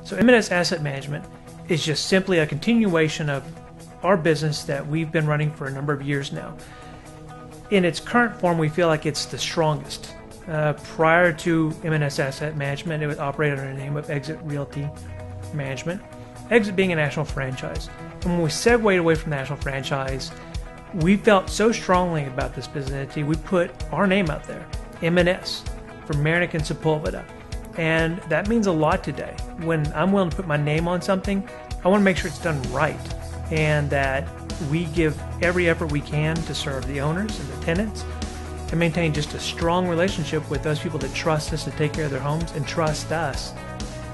So M&S Asset Management is just simply a continuation of our business that we've been running for a number of years now. In its current form, we feel like it's the strongest. Prior to M&S Asset Management, it was operated under the name of Exit Realty Management, Exit being a national franchise. And when we segued away from national franchise, we felt so strongly about this business entity, we put our name out there, M&S, for Marinik and Sepulveda. And that means a lot today. When I'm willing to put my name on something, I want to make sure it's done right, and that we give every effort we can to serve the owners and the tenants and maintain just a strong relationship with those people that trust us to take care of their homes and trust us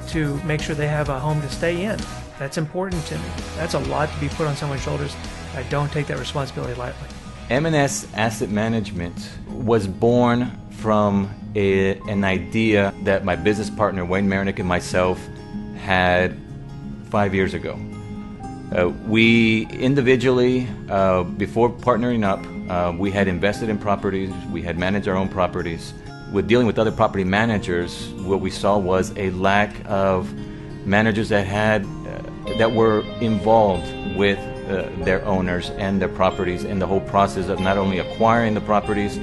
to make sure they have a home to stay in. That's important to me. That's a lot to be put on someone's shoulders. I don't take that responsibility lightly. M&S Asset Management was born from an idea that my business partner Wayne Marinik and myself had 5 years ago. We individually, before partnering up, we had invested in properties, we had managed our own properties. With dealing with other property managers, what we saw was a lack of managers that were involved with their owners and their properties in the whole process of not only acquiring the properties,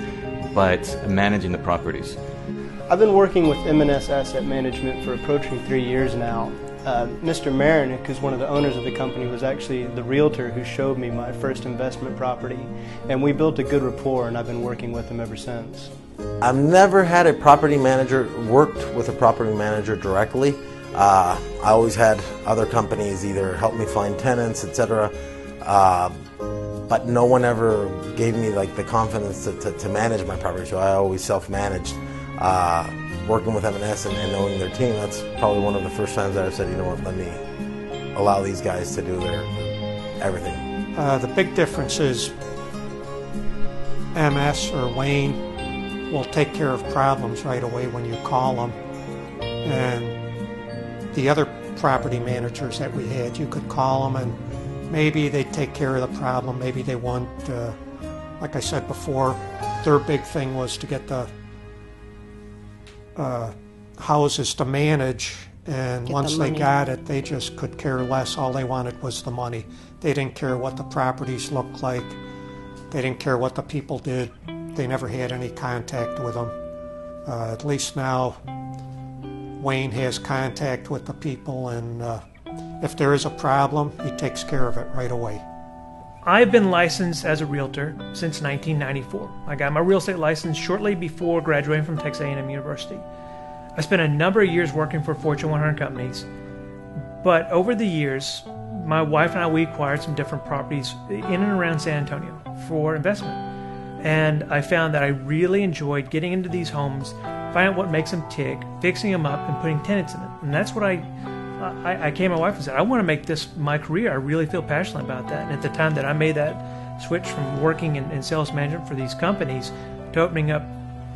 but managing the properties. I've been working with M&S Asset Management for approaching 3 years now. Mr. Marinik, who's one of the owners of the company, was actually the realtor who showed me my first investment property, and we built a good rapport, and I've been working with him ever since. I've never had a property manager, worked with a property manager directly. I always had other companies either help me find tenants, etc. But no one ever gave me like the confidence to manage my property, so I always self-managed. Working with M&S and knowing their team, that's probably one of the first times that I've said, you know what, let me allow these guys to do their everything. The big difference is MS or Wayne will take care of problems right away when you call them. And the other property managers that we had, you could call them and maybe they'd take care of the problem. Maybe they want, like I said before, their big thing was to get the houses to manage, and once they got it, they just could care less. All they wanted was the money. They didn't care what the properties looked like. They didn't care what the people did. They never had any contact with them. At least now Wayne has contact with the people, and if there is a problem, he takes care of it right away. I've been licensed as a realtor since 1994. I got my real estate license shortly before graduating from Texas A&M University. I spent a number of years working for Fortune 100 companies, but over the years, my wife and I, we acquired some different properties in and around San Antonio for investment. And I found that I really enjoyed getting into these homes, finding out what makes them tick, fixing them up, and putting tenants in it. And that's what I came to my wife and said, I want to make this my career. I really feel passionate about that. And at the time that I made that switch from working in sales management for these companies to opening up,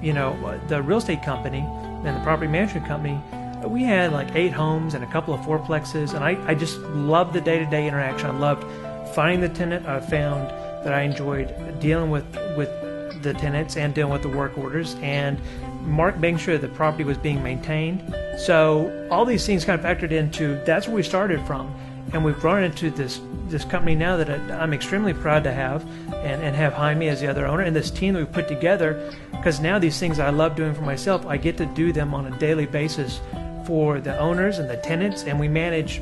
the real estate company and the property management company, we had like 8 homes and a couple of fourplexes. And I just loved the day-to-day interaction. I loved finding the tenant. I found that I enjoyed dealing with the tenants and dealing with the work orders and making sure the property was being maintained. So all these things kind of factored into, that's where we started from. And we've grown into this company now that I'm extremely proud to have, and have Jaime as the other owner, and this team that we've put together, because now these things I love doing for myself, I get to do them on a daily basis for the owners and the tenants, and we manage,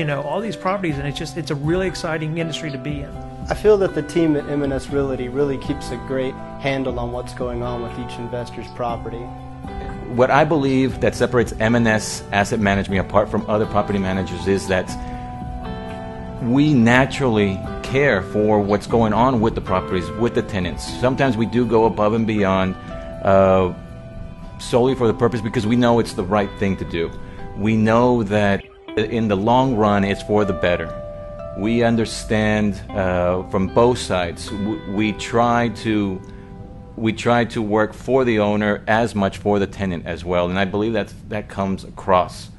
all these properties, and it's a really exciting industry to be in. I feel that the team at M&S Realty really keeps a great handle on what's going on with each investor's property. What I believe that separates M&S Asset Management apart from other property managers is that we naturally care for what's going on with the properties, with the tenants. Sometimes we do go above and beyond solely for the purpose because we know it's the right thing to do. We know that in the long run it's for the better. We understand from both sides. We try to work for the owner as much for the tenant as well, and I believe that comes across.